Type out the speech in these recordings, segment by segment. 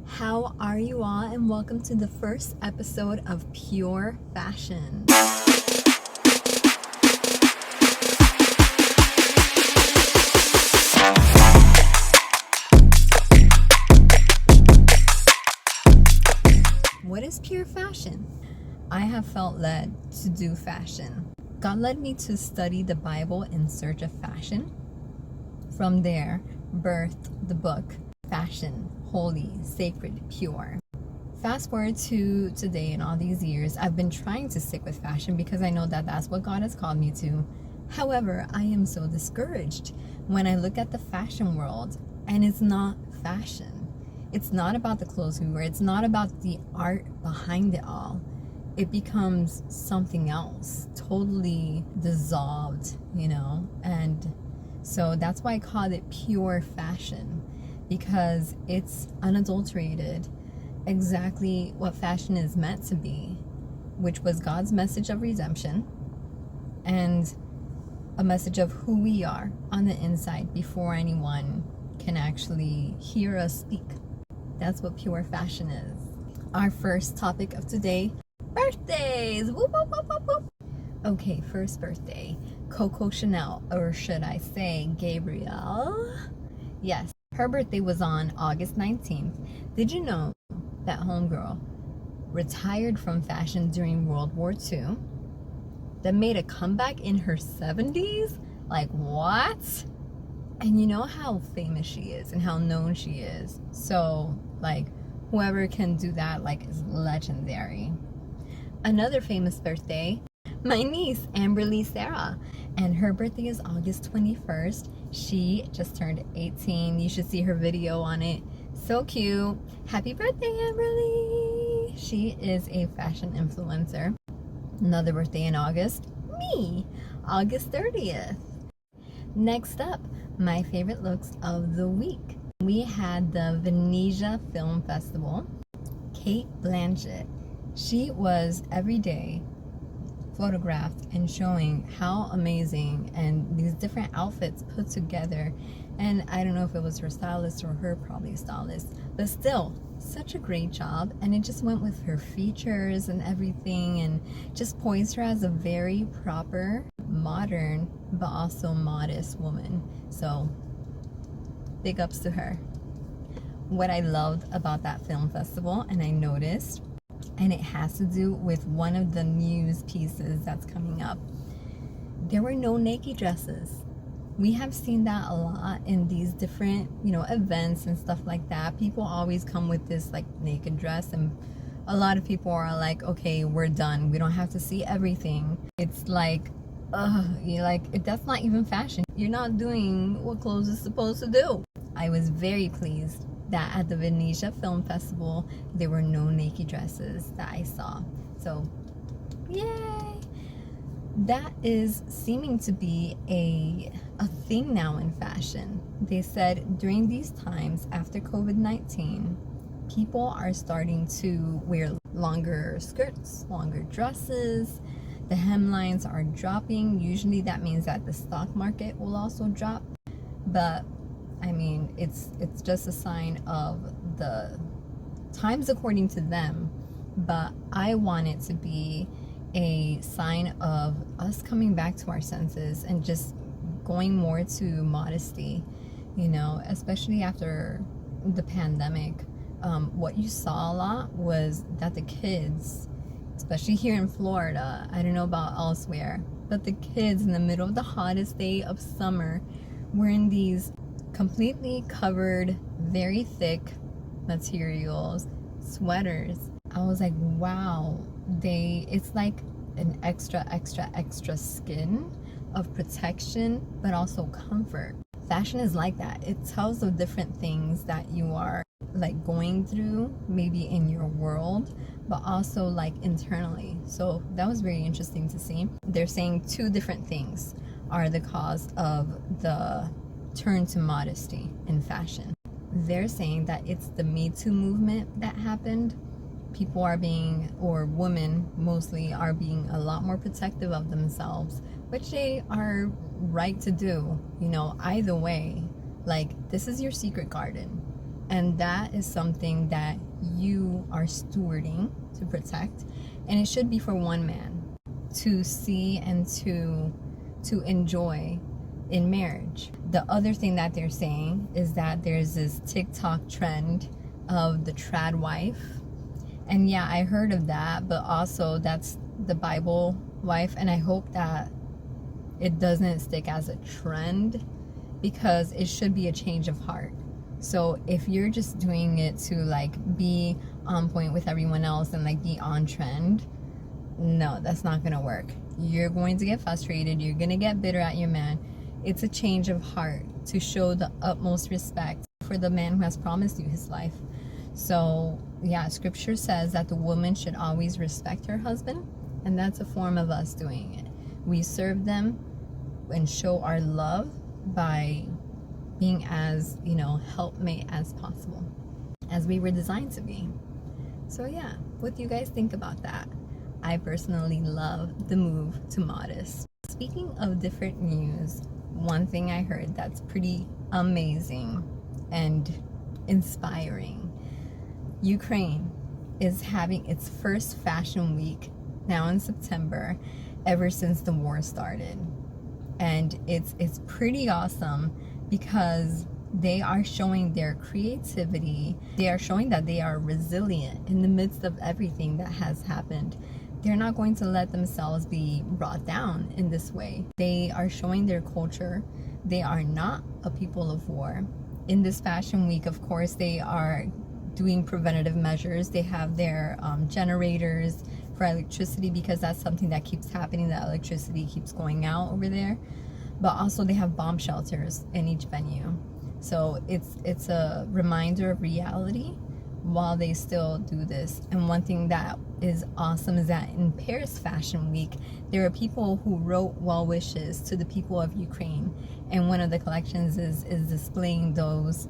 How are you all, and welcome to the first episode of Pure Fashion. What is pure fashion? I have felt led to do fashion. God led me to study the Bible in search of fashion. From there, birthed the book, Fashion, Holy, Sacred, Pure. Fast forward to today, and all these years, I've been trying to stick with fashion because I know that that's what God has called me to. However, I am so discouraged when I look at the fashion world, and it's not fashion. It's not about the clothes we wear. It's not about the art behind it all. It becomes something else, totally dissolved, and so that's why I called it pure fashion, because it's unadulterated, exactly what fashion is meant to be, which was God's message of redemption and a message of who we are on the inside before anyone can actually hear us speak. That's what pure fashion is. Our first topic of today, birthdays. Whoop, whoop, whoop, whoop, whoop. Okay, first birthday, Coco Chanel, or should I say Gabrielle? Yes, her birthday was on August 19th. Did you know that homegirl retired from fashion during World War II, then made a comeback in her 70s? Like, what? And you know how famous she is and how known she is. So, like, whoever can do that, like, is legendary. Another famous birthday, my niece, Amberly Sarah. And her birthday is August 21st. She just turned 18. You should see her video on it. So cute. Happy birthday, Amberly. She is a fashion influencer. Another birthday in August, me, August 30th. Next up, my favorite looks of the week. We had the Venezia Film Festival. Kate Blanchett. She was every day photographed and showing how amazing, and these different outfits put together. And I don't know if it was her stylist or her probably stylist, but still such a great job. And it just went with her features and everything, and just poised her as a very proper, modern, but also modest woman. So big ups to her. What I loved about that film festival, and I noticed, and it has to do with one of the news pieces that's coming up, there were no naked dresses. We have seen that a lot in these different, events and stuff like that. People always come with this like naked dress, and a lot of people are like, okay, we're done. We don't have to see everything. It's like, that's not even fashion. You're not doing what clothes is supposed to do. I was very pleased that at the Venezia Film Festival, there were no naked dresses that I saw. So, yay! That is seeming to be a thing now in fashion. They said during these times after COVID-19, people are starting to wear longer skirts, longer dresses. The hemlines are dropping. Usually that means that the stock market will also drop. But I mean, it's just a sign of the times according to them. But I want it to be a sign of us coming back to our senses and just going more to modesty, especially after the pandemic. What you saw a lot was that the kids, especially here in Florida, I don't know about elsewhere, but the kids in the middle of the hottest day of summer wearing these completely covered, very thick materials, sweaters. I was like, wow, it's like an extra skin of protection, but also comfort. Fashion is like that. It tells of different things that you are like going through, maybe in your world, but also like internally. So that was very interesting to see. They're saying two different things are the cause of the turn to modesty in fashion. They're saying that it's the Me Too movement that happened. People are being, or women mostly, are being a lot more protective of themselves, which they are right to do. Either way, like, this is your secret garden. And that is something that you are stewarding to protect. And it should be for one man to see and to enjoy in marriage. The other thing that they're saying is that there's this TikTok trend of the trad wife. And yeah, I heard of that, but also that's the Bible wife. And I hope that it doesn't stick as a trend, because it should be a change of heart. So if you're just doing it to like be on point with everyone else and like be on trend, no, that's not gonna work. You're going to get frustrated, you're gonna get bitter at your man. It's a change of heart to show the utmost respect for the man who has promised you his life. So yeah, scripture says that the woman should always respect her husband, and that's a form of us doing it. We serve them and show our love by being as, helpmate as possible, as we were designed to be. So yeah, what do you guys think about that? I personally love the move to modest. Speaking of different news, one thing I heard that's pretty amazing and inspiring. Ukraine is having its first fashion week now in September ever since the war started. And it's pretty awesome because they are showing their creativity. They are showing that they are resilient in the midst of everything that has happened. They're not going to let themselves be brought down in this way. They are showing their culture. They are not a people of war. In this fashion week, of course, they are doing preventative measures. They have their generators for electricity, because that's something that keeps happening. The electricity keeps going out over there. But also they have bomb shelters in each venue. So it's a reminder of reality while they still do this. And one thing that is awesome is that in Paris Fashion Week, there are people who wrote well wishes to the people of Ukraine. And one of the collections is displaying those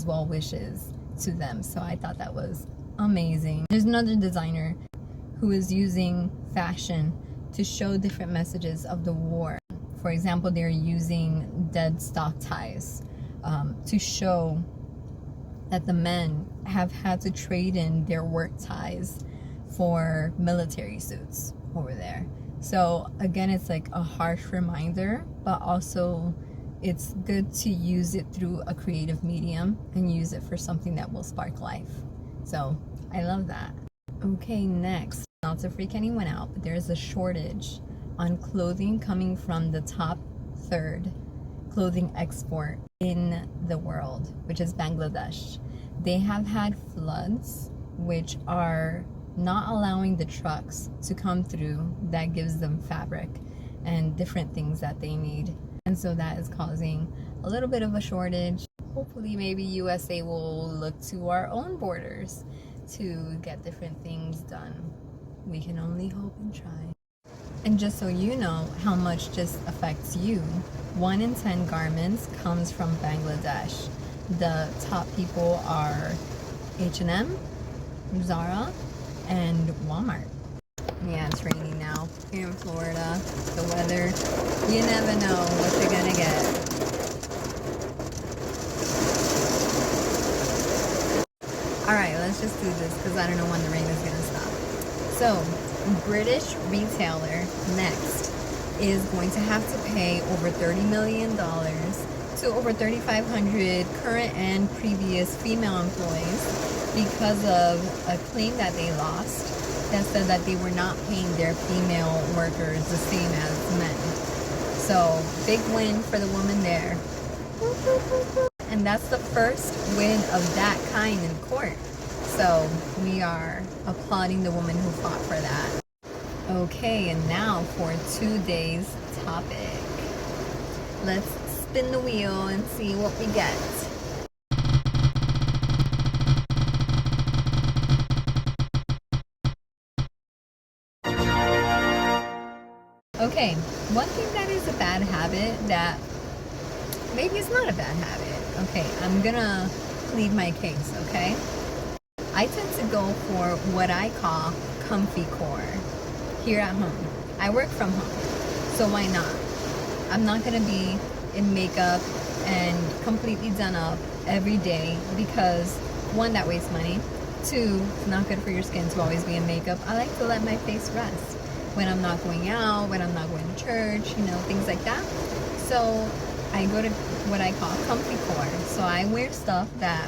well wishes to them. So I thought that was amazing. There's another designer who is using fashion to show different messages of the war. For example, they're using dead stock ties to show that the men have had to trade in their work ties for military suits over there. So again, it's like a harsh reminder, but also it's good to use it through a creative medium and use it for something that will spark life. So I love that. Okay, next, not to freak anyone out, but there's a shortage on clothing coming from the top third clothing export in the world, which is Bangladesh. They have had floods which are not allowing the trucks to come through that gives them fabric and different things that they need. And so that is causing a little bit of a shortage. Hopefully maybe USA will look to our own borders to get different things done. We can only hope and try. And just so you know how much this affects you, 1 in 10 garments comes from Bangladesh. The top people are H&M, Zara, and Walmart. Yeah, it's raining now here in Florida. The weather, you never know what you're gonna get. Alright, let's just do this because I don't know when the rain is gonna stop. So, British retailer Next is going to have to pay over $30 million to over 3,500 current and previous female employees because of a claim that they lost that said that they were not paying their female workers the same as men. So, big win for the woman there. And that's the first win of that kind in court. So we are applauding the woman who fought for that. Okay, and now for today's topic. Let's spin the wheel and see what we get. Okay, one thing that is a bad habit that maybe it's not a bad habit. Okay, I'm gonna plead my case, okay? I tend to go for what I call comfy core here at home. I work from home, so why not? I'm not gonna be in makeup and completely done up every day because one, that wastes money. Two, it's not good for your skin to always be in makeup. I like to let my face rest when I'm not going out, when I'm not going to church, things like that. So I go to what I call comfy core. So I wear stuff that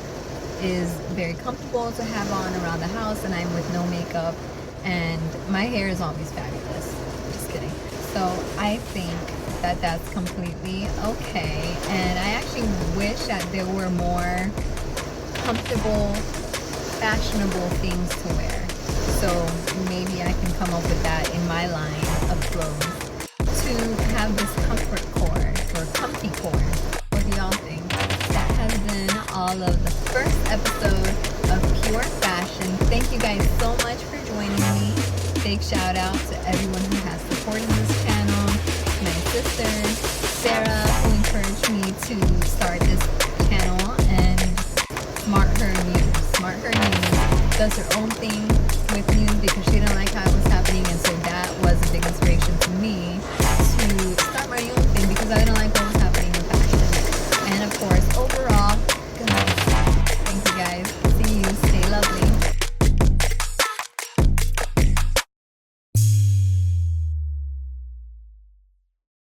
is very comfortable to have on around the house, and I'm with no makeup, and my hair is always fabulous. Just kidding. So I think that that's completely okay, and I actually wish that there were more comfortable, fashionable things to wear. So maybe I can come up with that in my line of clothes to have this comfort core or comfy core. What do y'all think? That has been all of the first episode of Pure Fashion. Thank you guys so much for joining me. Big shout out to everyone who has supported this channel. My sister, Sarah, who encouraged me to start this channel, and Smart Her News. Smart Her News does her own thing with news because she didn't like how it was happening, and so